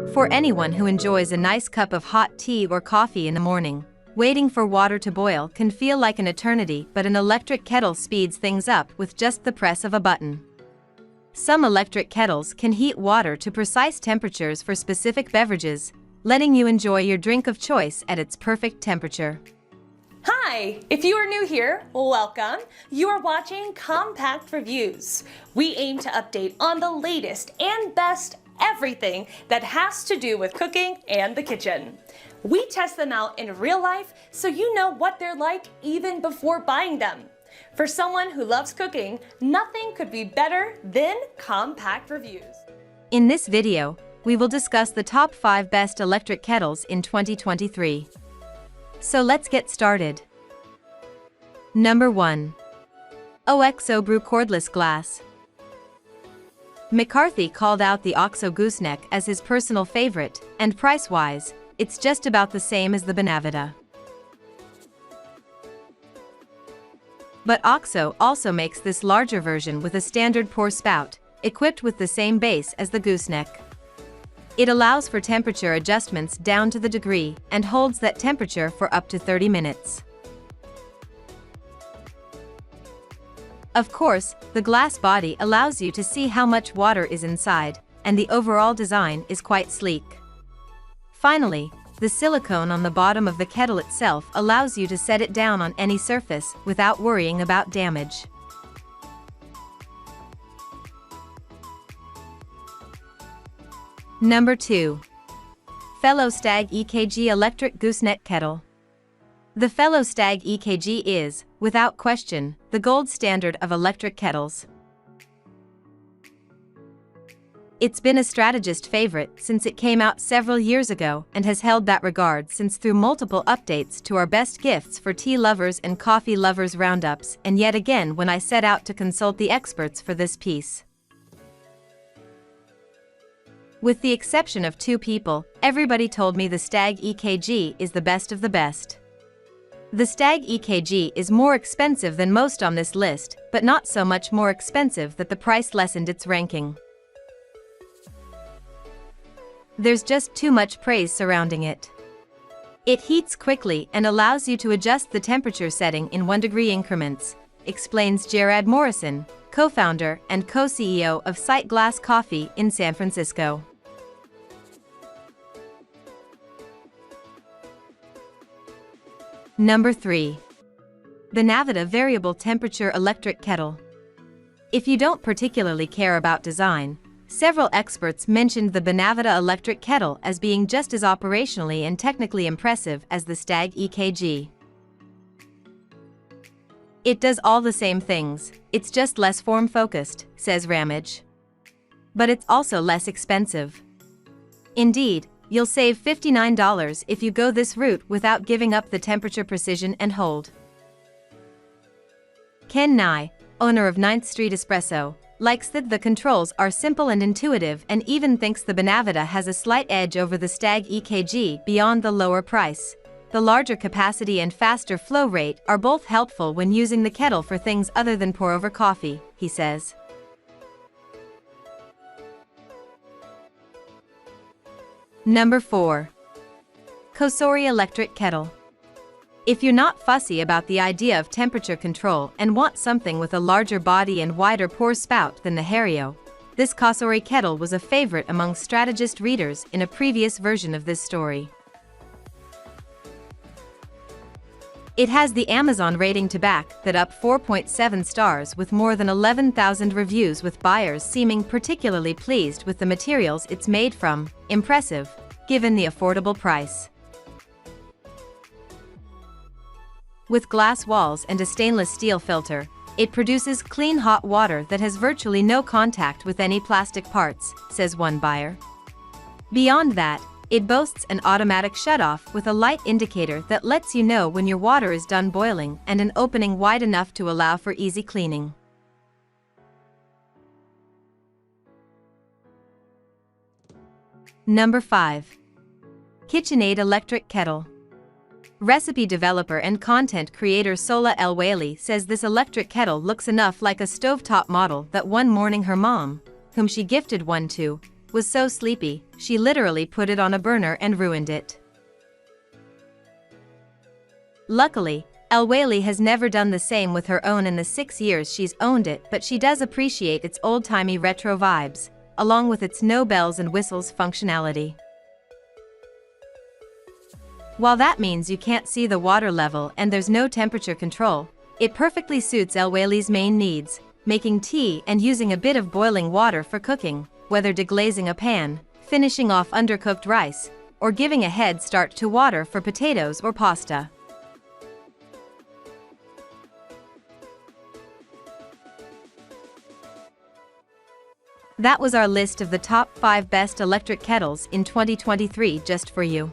For anyone who enjoys a nice cup of hot tea or coffee in the morning, waiting for water to boil can feel like an eternity, but an electric kettle speeds things up with just the press of a button. Some electric kettles can heat water to precise temperatures for specific beverages, letting you enjoy your drink of choice at its perfect temperature. Hi! If you are new here, welcome. You are watching Compact Reviews. We aim to update on the latest and best everything that has to do with cooking and the kitchen. We test them out in real life so you know what they're like even before buying them. For someone who loves cooking, nothing could be better than Compact Reviews. In this video, we will discuss the top 5 best electric kettles in 2023. So let's get started. Number 1. OXO Brew Cordless Glass. McCarthy called out the OXO Gooseneck as his personal favorite, and price-wise, it's just about the same as the Bonavita. But OXO also makes this larger version with a standard pour spout, equipped with the same base as the Gooseneck. It allows for temperature adjustments down to the degree and holds that temperature for up to 30 minutes. Of course, the glass body allows you to see how much water is inside, and the overall design is quite sleek. Finally, the silicone on the bottom of the kettle itself allows you to set it down on any surface without worrying about damage. Number 2. Fellow Stagg EKG Electric Gooseneck Kettle. The Fellow Stagg EKG is, without question, the gold standard of electric kettles. It's been a strategist favorite since it came out several years ago and has held that regard since through multiple updates to our best gifts for tea lovers and coffee lovers roundups, and yet again when I set out to consult the experts for this piece. With the exception of 2 people, everybody told me the Stagg EKG is the best of the best. The Stagg EKG is more expensive than most on this list, but not so much more expensive that the price lessened its ranking. There's just too much praise surrounding it. It heats quickly and allows you to adjust the temperature setting in 1-degree increments, explains Jared Morrison, co-founder and co-CEO of Sight Glass Coffee in San Francisco. Number 3. Bonavita Variable Temperature Electric Kettle. If you don't particularly care about design, several experts mentioned the Bonavita electric kettle as being just as operationally and technically impressive as the Stagg EKG. It does all the same things, it's just less form-focused, says Ramage. But it's also less expensive. Indeed, you'll save $59 if you go this route without giving up the temperature precision and hold. Ken Nye, owner of 9th Street Espresso, likes that the controls are simple and intuitive and even thinks the Bonavita has a slight edge over the Stagg EKG beyond the lower price. The larger capacity and faster flow rate are both helpful when using the kettle for things other than pour-over coffee, he says. Number 4. COSORI Electric Kettle. If you're not fussy about the idea of temperature control and want something with a larger body and wider pour spout than the Hario, this COSORI kettle was a favorite among strategist readers in a previous version of this story. It has the Amazon rating to back that up 4.7 stars with more than 11,000 reviews, with buyers seeming particularly pleased with the materials it's made from. Impressive, given the affordable price. With glass walls and a stainless steel filter, it produces clean hot water that has virtually no contact with any plastic parts, says one buyer. Beyond that, it boasts an automatic shutoff with a light indicator that lets you know when your water is done boiling and an opening wide enough to allow for easy cleaning. Number 5. KitchenAid Electric Kettle. Recipe developer and content creator Sola El Whaley says this electric kettle looks enough like a stovetop model that one morning her mom, whom she gifted one to, was so sleepy, she literally put it on a burner and ruined it. Luckily, Unveiling has never done the same with her own in the 6 years she's owned it, but she does appreciate its old-timey retro vibes, along with its no bells and whistles functionality. While that means you can't see the water level and there's no temperature control, it perfectly suits Unveiling's main needs, making tea and using a bit of boiling water for cooking, whether deglazing a pan, finishing off undercooked rice, or giving a head start to water for potatoes or pasta. That was our list of the top 5 best electric kettles in 2023 just for you.